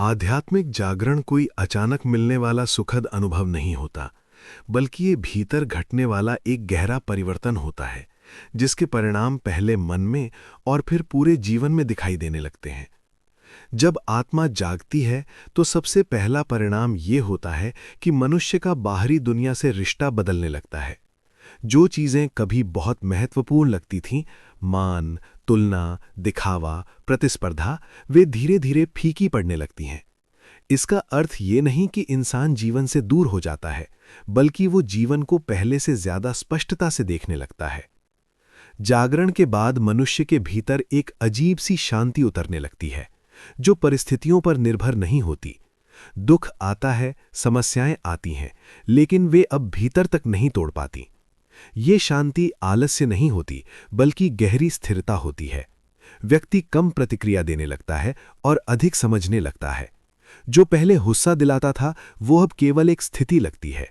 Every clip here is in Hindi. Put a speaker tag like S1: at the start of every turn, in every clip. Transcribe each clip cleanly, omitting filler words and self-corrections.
S1: आध्यात्मिक जागरण कोई अचानक मिलने वाला सुखद अनुभव नहीं होता, बल्कि ये भीतर घटने वाला एक गहरा परिवर्तन होता है, जिसके परिणाम पहले मन में और फिर पूरे जीवन में दिखाई देने लगते हैं। जब आत्मा जागती है, तो सबसे पहला परिणाम ये होता है कि मनुष्य का बाहरी दुनिया से रिश्ता बदलने लगता है। जो चीज़ें कभी बहुत महत्वपूर्ण लगती थीं, मान, तुलना, दिखावा, प्रतिस्पर्धा, वे धीरे-धीरे फीकी पड़ने लगती हैं। इसका अर्थ ये नहीं कि इंसान जीवन से दूर हो जाता है, बल्कि वो जीवन को पहले से ज्यादा स्पष्टता से देखने लगता है। जागरण के बाद मनुष्य के भीतर एक अजीब सी शांति उतरने लगती है, जो परिस्थितियों पर निर्भर नहीं होती। दुख आता है, समस्याएं आती हैं, लेकिन वे अब भीतर तक नहीं तोड़ पाती। ये शांति आलस्य नहीं होती, बल्कि गहरी स्थिरता होती है। व्यक्ति कम प्रतिक्रिया देने लगता है और अधिक समझने लगता है। जो पहले गुस्सा दिलाता था, वो अब केवल एक स्थिति लगती है।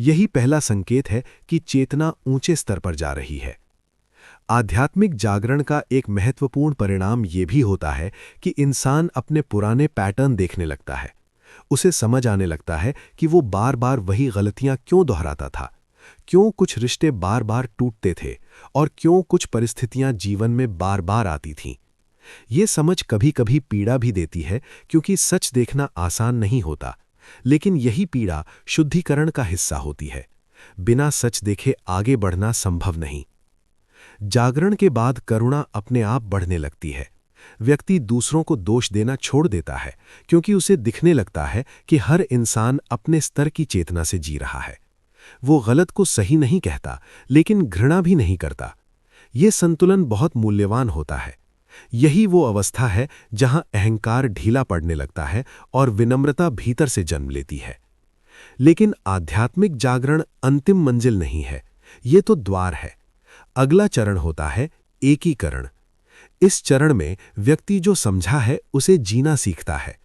S1: यही पहला संकेत है कि चेतना ऊंचे स्तर पर जा रही है। आध्यात्मिक जागरण का एक महत्वपूर्ण परिणाम ये भी होता है कि इंसान अपने पुराने पैटर्न देखने लगता है। उसे समझ आने लगता है कि वो बार बार वही गलतियां क्यों दोहराता था, क्यों कुछ रिश्ते बार बार टूटते थे और क्यों कुछ परिस्थितियां जीवन में बार बार आती थीं। ये समझ कभी कभी पीड़ा भी देती है, क्योंकि सच देखना आसान नहीं होता, लेकिन यही पीड़ा शुद्धिकरण का हिस्सा होती है। बिना सच देखे आगे बढ़ना संभव नहीं। जागरण के बाद करुणा अपने आप बढ़ने लगती है। व्यक्ति दूसरों को दोष देना छोड़ देता है, क्योंकि उसे दिखने लगता है कि हर इंसान अपने स्तर की चेतना से जी रहा है। वो गलत को सही नहीं कहता, लेकिन घृणा भी नहीं करता। ये संतुलन बहुत मूल्यवान होता है। यही वो अवस्था है जहां अहंकार ढीला पड़ने लगता है और विनम्रता भीतर से जन्म लेती है। लेकिन आध्यात्मिक जागरण अंतिम मंजिल नहीं है, ये तो द्वार है। अगला चरण होता है एकीकरण। इस चरण में व्यक्ति जो समझा है उसे जीना सीखता है।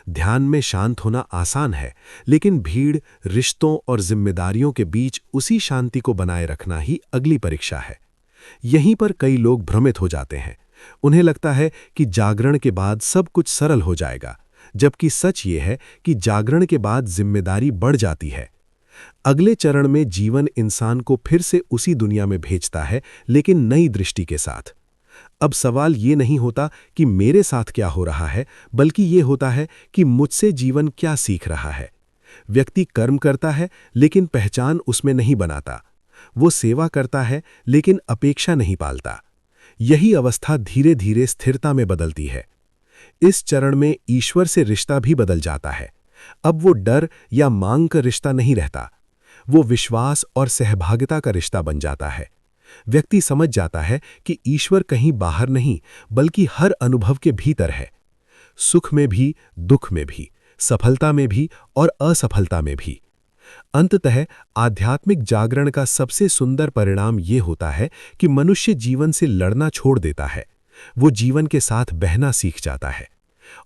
S1: ध्यान में शांत होना आसान है, लेकिन भीड़, रिश्तों और जिम्मेदारियों के बीच उसी शांति को बनाए रखना ही अगली परीक्षा है। यहीं पर कई लोग भ्रमित हो जाते हैं। उन्हें लगता है कि जागरण के बाद सब कुछ सरल हो जाएगा, जबकि सच ये है कि जागरण के बाद जिम्मेदारी बढ़ जाती है। अगले चरण में जीवन इंसान को फिर से उसी दुनिया में भेजता है, लेकिन नई दृष्टि के साथ। अब सवाल ये नहीं होता कि मेरे साथ क्या हो रहा है, बल्कि ये होता है कि मुझसे जीवन क्या सीख रहा है। व्यक्ति कर्म करता है, लेकिन पहचान उसमें नहीं बनाता। वो सेवा करता है, लेकिन अपेक्षा नहीं पालता। यही अवस्था धीरे धीरे स्थिरता में बदलती है। इस चरण में ईश्वर से रिश्ता भी बदल जाता है। अब वो डर या मांग का रिश्ता नहीं रहता, वो विश्वास और सहभागिता का रिश्ता बन जाता है। व्यक्ति समझ जाता है कि ईश्वर कहीं बाहर नहीं, बल्कि हर अनुभव के भीतर है। सुख में भी, दुख में भी, सफलता में भी और असफलता में भी। अंततः आध्यात्मिक जागरण का सबसे सुंदर परिणाम ये होता है कि मनुष्य जीवन से लड़ना छोड़ देता है। वो जीवन के साथ बहना सीख जाता है,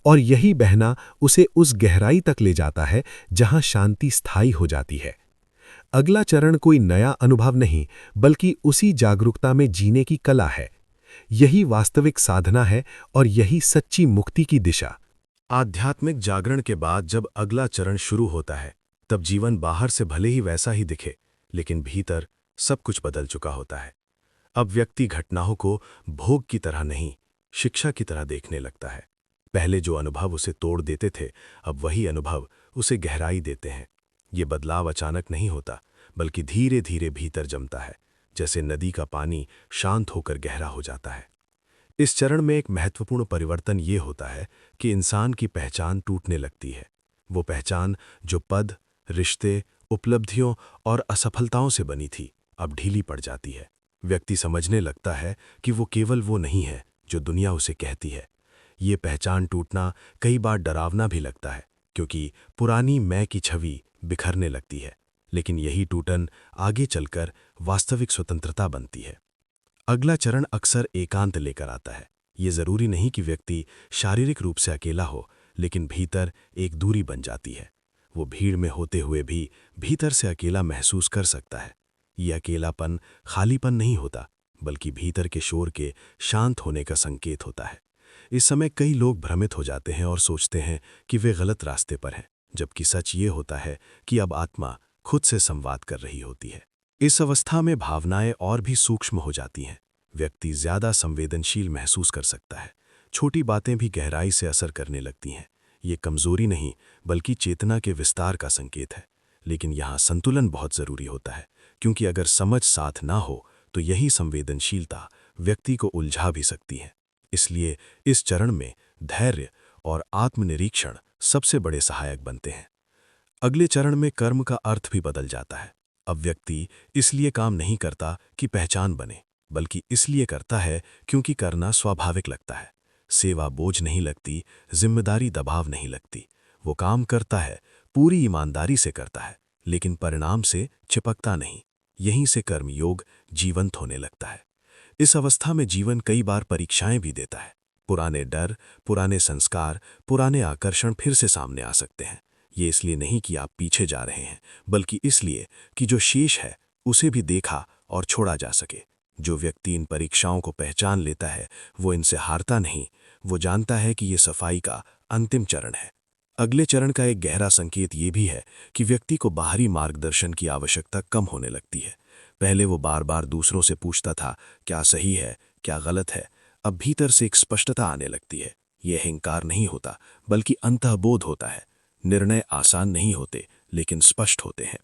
S1: और यही बहना उसे उस गहराई तक ले जाता है जहां शांति स्थायी हो जाती है। अगला चरण कोई नया अनुभव नहीं, बल्कि उसी जागरूकता में जीने की कला है। यही वास्तविक साधना है और यही सच्ची मुक्ति की दिशा। आध्यात्मिक जागरण के बाद जब अगला चरण शुरू होता है, तब जीवन बाहर से भले ही वैसा ही दिखे, लेकिन भीतर सब कुछ बदल चुका होता है। अब व्यक्ति घटनाओं को भोग की तरह नहीं, शिक्षा की तरह देखने लगता है। पहले जो अनुभव उसे तोड़ देते थे, अब वही अनुभव उसे गहराई देते हैं। ये बदलाव अचानक नहीं होता, बल्कि धीरे धीरे भीतर जमता है, जैसे नदी का पानी शांत होकर गहरा हो जाता है। इस चरण में एक महत्वपूर्ण परिवर्तन ये होता है कि इंसान की पहचान टूटने लगती है। वो पहचान जो पद, रिश्ते, उपलब्धियों और असफलताओं से बनी थी, अब ढीली पड़ जाती है। व्यक्ति समझने लगता है कि वो केवल वो नहीं है जो दुनिया उसे कहती है। ये पहचान टूटना कई बार डरावना भी लगता है, क्योंकि पुरानी मैं की छवि बिखरने लगती है। लेकिन यही टूटन आगे चलकर वास्तविक स्वतंत्रता बनती है। अगला चरण अक्सर एकांत लेकर आता है। ये जरूरी नहीं कि व्यक्ति शारीरिक रूप से अकेला हो, लेकिन भीतर एक दूरी बन जाती है। वो भीड़ में होते हुए भी भीतर से अकेला महसूस कर सकता है। ये अकेलापन खालीपन नहीं होता, बल्कि भीतर के शोर के शांत होने का संकेत होता है।
S2: इस समय कई लोग भ्रमित हो जाते हैं और सोचते हैं कि वे गलत रास्ते पर हैं, जबकि सच ये होता है कि अब आत्मा खुद से संवाद कर रही होती है। इस अवस्था में भावनाएं और भी सूक्ष्म हो जाती हैं। व्यक्ति ज्यादा संवेदनशील महसूस कर सकता है। छोटी बातें भी गहराई से असर करने लगती हैं। ये कमजोरी नहीं, बल्कि चेतना के विस्तार का संकेत है। लेकिन यहाँ संतुलन बहुत जरूरी होता है, क्योंकि अगर समझ साथ ना हो तो यही संवेदनशीलता व्यक्ति को उलझा भी सकती है। इसलिए इस चरण में धैर्य और आत्मनिरीक्षण सबसे बड़े सहायक बनते हैं। अगले चरण में कर्म का अर्थ भी बदल जाता है। अब व्यक्ति इसलिए काम नहीं करता कि पहचान बने, बल्कि इसलिए करता है क्योंकि करना स्वाभाविक लगता है। सेवा बोझ नहीं लगती, जिम्मेदारी दबाव नहीं लगती। वो काम करता है, पूरी ईमानदारी से करता है, लेकिन परिणाम से चिपकता नहीं। यहीं से कर्मयोग जीवंत होने लगता है। इस अवस्था में जीवन कई बार परीक्षाएं भी देता है। पुराने डर, पुराने संस्कार, पुराने आकर्षण फिर से सामने आ सकते हैं। ये इसलिए नहीं कि आप पीछे जा रहे हैं, बल्कि इसलिए कि जो शेष है उसे भी देखा और छोड़ा जा सके। जो व्यक्ति इन परीक्षाओं को पहचान लेता है, वो इनसे हारता नहीं। वो जानता है कि ये सफाई का अंतिम चरण है। अगले चरण का एक गहरा संकेत ये भी है कि व्यक्ति को बाहरी मार्गदर्शन की आवश्यकता कम होने लगती है। पहले वो बार बार दूसरों से पूछता था, क्या सही है, क्या गलत है। अब भीतर से एक स्पष्टता आने लगती है। ये अहंकार नहीं होता, बल्कि अंतःबोध होता है। निर्णय आसान नहीं होते, लेकिन स्पष्ट होते हैं।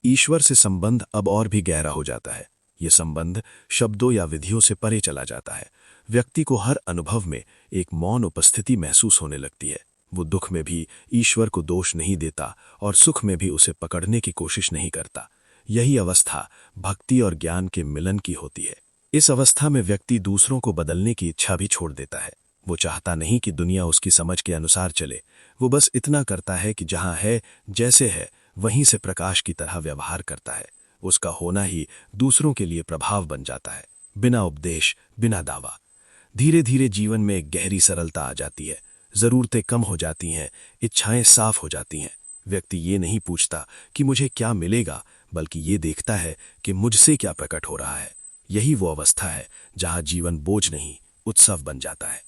S2: ईश्वर से संबंध अब और भी गहरा हो जाता है। ये संबंध शब्दों या विधियों से परे चला जाता है। व्यक्ति को हर अनुभव में एक मौन उपस्थिति महसूस होने लगती है। वो दुख में भी ईश्वर को दोष नहीं देता और सुख में भी उसे पकड़ने की कोशिश नहीं करता। यही अवस्था भक्ति और ज्ञान के मिलन की होती है। इस अवस्था में व्यक्ति दूसरों को बदलने की इच्छा भी छोड़ देता है। वो चाहता नहीं कि दुनिया उसकी समझ के अनुसार चले। वो बस इतना करता है कि जहां है, जैसे है, वहीं से प्रकाश की तरह व्यवहार करता है। उसका होना ही दूसरों के लिए प्रभाव बन जाता है, बिना उपदेश, बिना दावा। धीरे धीरे जीवन में एक गहरी सरलता आ जाती है। जरूरतें कम हो जाती हैं, इच्छाएं साफ हो जाती हैं। व्यक्ति ये नहीं पूछता कि मुझे क्या मिलेगा, बल्कि ये देखता है कि मुझसे क्या प्रकट हो रहा है। यही वो अवस्था है जहां जीवन बोझ नहीं, उत्सव बन जाता है।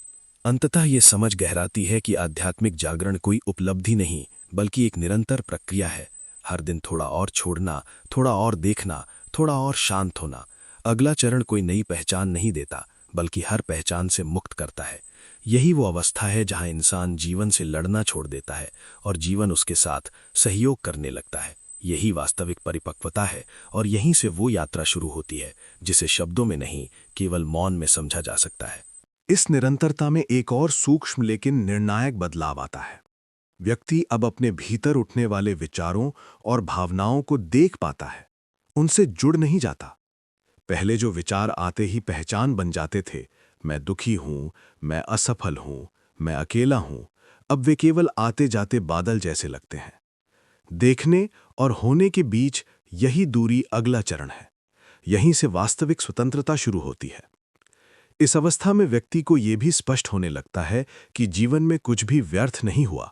S2: अंततः ये समझ गहराती है कि आध्यात्मिक जागरण कोई उपलब्धि नहीं, बल्कि एक निरंतर प्रक्रिया है। हर दिन थोड़ा और छोड़ना, थोड़ा और देखना, थोड़ा और शांत होना। अगला चरण कोई नई पहचान नहीं देता, बल्कि हर पहचान से मुक्त करता है। यही वो अवस्था है जहां इंसान जीवन से लड़ना छोड़ देता है और जीवन उसके साथ सहयोग करने लगता है। यही वास्तविक परिपक्वता है, और यहीं से वो यात्रा शुरू होती है जिसे शब्दों में नहीं, केवल मौन में समझा जा सकता है।
S1: इस निरंतरता में एक और सूक्ष्म लेकिन निर्णायक बदलाव आता है। व्यक्ति अब अपने भीतर उठने वाले विचारों और भावनाओं को देख पाता है, उनसे जुड़ नहीं जाता। पहले जो विचार आते ही पहचान बन जाते थे, मैं दुखी हूं, मैं असफल हूं, मैं अकेला हूं, अब वे केवल आते जाते बादल जैसे लगते हैं। देखने और होने के बीच यही दूरी अगला चरण है। यहीं से वास्तविक स्वतंत्रता शुरू होती है। इस अवस्था में व्यक्ति को यह भी स्पष्ट होने लगता है कि जीवन में कुछ भी व्यर्थ नहीं हुआ।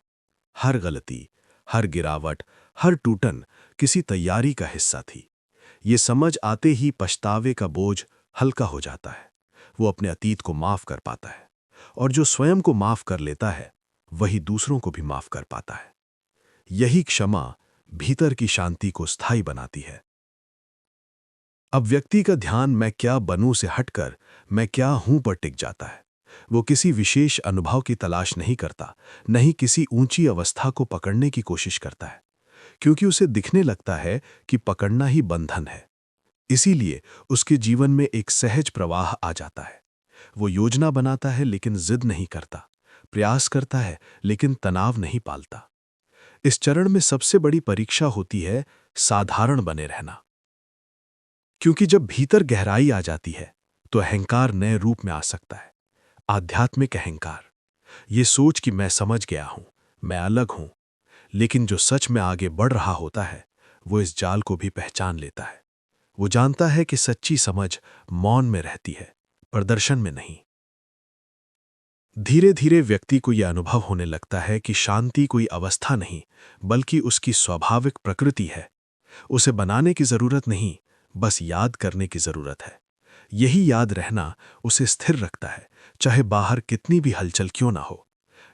S1: हर गलती, हर गिरावट, हर टूटन किसी तैयारी का हिस्सा थी। ये समझ आते ही पछतावे का बोझ हल्का हो जाता है। वो अपने अतीत को माफ कर पाता है, और जो स्वयं को माफ कर लेता है, वही दूसरों को भी माफ कर पाता है। यही क्षमा भीतर की शांति को स्थायी बनाती है। अब व्यक्ति का ध्यान मैं क्या बनूं से हटकर मैं क्या हूं पर टिक जाता है। वो किसी विशेष अनुभव की तलाश नहीं करता, नहीं किसी ऊंची अवस्था को पकड़ने की कोशिश करता है, क्योंकि उसे दिखने लगता है कि पकड़ना ही बंधन है। इसीलिए उसके जीवन में एक सहज प्रवाह आ जाता है। वो योजना बनाता है लेकिन जिद नहीं करता, प्रयास करता है लेकिन तनाव नहीं पालता। इस चरण में सबसे बड़ी परीक्षा होती है साधारण बने रहना, क्योंकि जब भीतर गहराई आ जाती है तो अहंकार नए रूप में आ सकता है। आध्यात्मिक अहंकार, ये सोच कि मैं समझ गया हूं, मैं अलग हूं। लेकिन जो सच में आगे बढ़ रहा होता है, वो इस जाल को भी पहचान लेता है। वो जानता है कि सच्ची समझ मौन में रहती है, प्रदर्शन में नहीं। धीरे धीरे व्यक्ति को यह अनुभव होने लगता है कि शांति कोई अवस्था नहीं, बल्कि उसकी स्वाभाविक प्रकृति है। उसे बनाने की जरूरत नहीं, बस याद करने की जरूरत है।
S2: यही याद रहना उसे स्थिर रखता है, चाहे बाहर कितनी भी हलचल क्यों ना हो।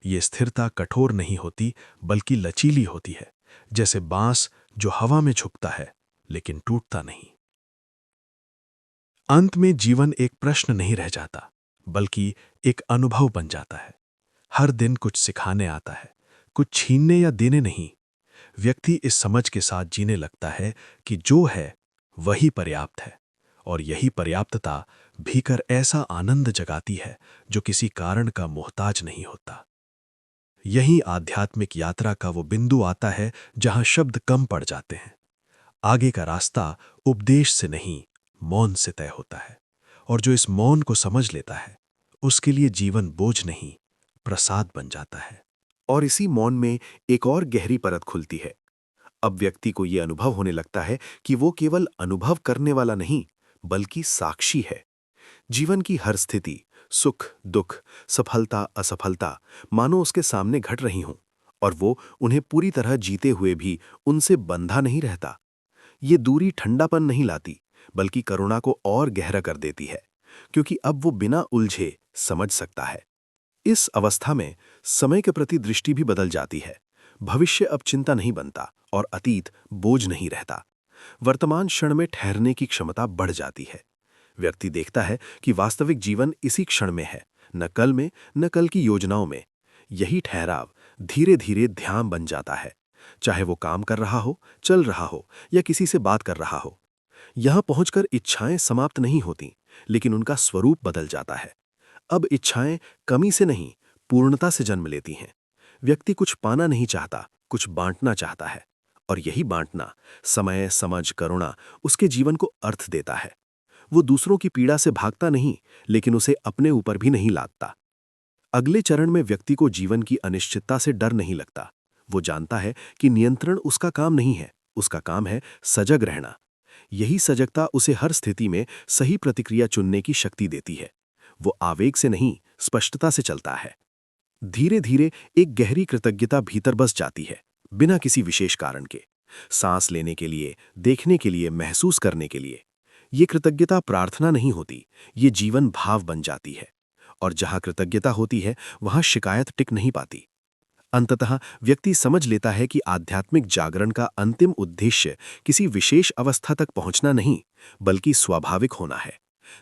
S2: ये स्थिरता कठोर नहीं होती, बल्कि लचीली होती है, जैसे बांस जो हवा में झुकता है लेकिन टूटता नहीं। अंत में जीवन एक प्रश्न नहीं रह जाता, बल्कि एक अनुभव बन जाता है। हर दिन कुछ सिखाने आता है, कुछ छीनने या देने नहीं। व्यक्ति इस समझ के साथ जीने लगता है कि जो है वही पर्याप्त है, और यही पर्याप्तता भीतर ऐसा आनंद जगाती है जो किसी कारण का मोहताज नहीं होता। यही आध्यात्मिक यात्रा का वो बिंदु आता है जहां शब्द कम पड़ जाते हैं। आगे का रास्ता उपदेश से नहीं, मौन से तय होता है, और जो इस मौन को समझ लेता है उसके लिए जीवन बोझ नहीं, प्रसाद बन जाता है।
S1: और इसी मौन में एक और गहरी परत खुलती है। अब व्यक्ति को यह अनुभव होने लगता है कि वो केवल अनुभव करने वाला नहीं, बल्कि साक्षी है। जीवन की हर स्थिति, सुख दुख, सफलता असफलता, मानो उसके सामने घट रही हों, और वो उन्हें पूरी तरह जीते हुए भी उनसे बंधा नहीं रहता। ये दूरी ठंडापन नहीं लाती, बल्कि करुणा को और गहरा कर देती है, क्योंकि अब वो बिना उलझे समझ सकता है। इस अवस्था में समय के प्रति दृष्टि भी बदल जाती है। भविष्य अब चिंता नहीं बनता और अतीत बोझ नहीं रहता। वर्तमान क्षण में ठहरने की क्षमता बढ़ जाती है। व्यक्ति देखता है कि वास्तविक जीवन इसी क्षण में है, न कल में, न कल की योजनाओं में। यही ठहराव धीरे धीरे ध्यान बन जाता है, चाहे वो काम कर रहा हो, चल रहा हो या किसी से बात कर रहा हो। यहां पहुंचकर इच्छाएं समाप्त नहीं होती, लेकिन उनका स्वरूप बदल जाता है। अब इच्छाएं कमी से नहीं, पूर्णता से जन्म लेती हैं। व्यक्ति कुछ पाना नहीं चाहता, कुछ बांटना चाहता है, और यही बांटना, समय समझ करुणा, उसके जीवन को अर्थ देता है। वो दूसरों की पीड़ा से भागता नहीं, लेकिन उसे अपने ऊपर भी नहीं लादता। अगले चरण में व्यक्ति को जीवन की अनिश्चितता से डर नहीं लगता। वो जानता है कि नियंत्रण उसका काम नहीं है, उसका काम है सजग रहना। यही सजगता उसे हर स्थिति में सही प्रतिक्रिया चुनने की शक्ति देती है। वो आवेग से नहीं, स्पष्टता से चलता है। धीरे धीरे एक गहरी कृतज्ञता भीतर बस जाती है, बिना किसी विशेष कारण के। सांस लेने के लिए, देखने के लिए, महसूस करने के लिए। ये कृतज्ञता प्रार्थना नहीं होती, ये जीवन भाव बन जाती है। और जहां कृतज्ञता होती है, वहां शिकायत टिक नहीं पाती। अंततः व्यक्ति समझ लेता है कि आध्यात्मिक जागरण का अंतिम उद्देश्य किसी विशेष अवस्था तक पहुंचना नहीं, बल्कि स्वाभाविक होना है।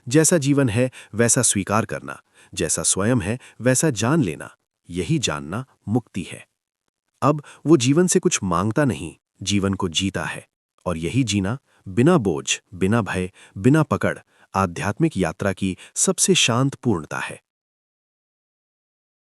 S1: जैसा जीवन है वैसा स्वीकार करना, जैसा स्वयं है वैसा जान लेना। यही जानना मुक्ति है। अब वो जीवन से कुछ मांगता नहीं, जीवन को जीता है। और यही जीना, बिना बोझ, बिना भय, बिना पकड़, आध्यात्मिक यात्रा की सबसे शांत पूर्णता है।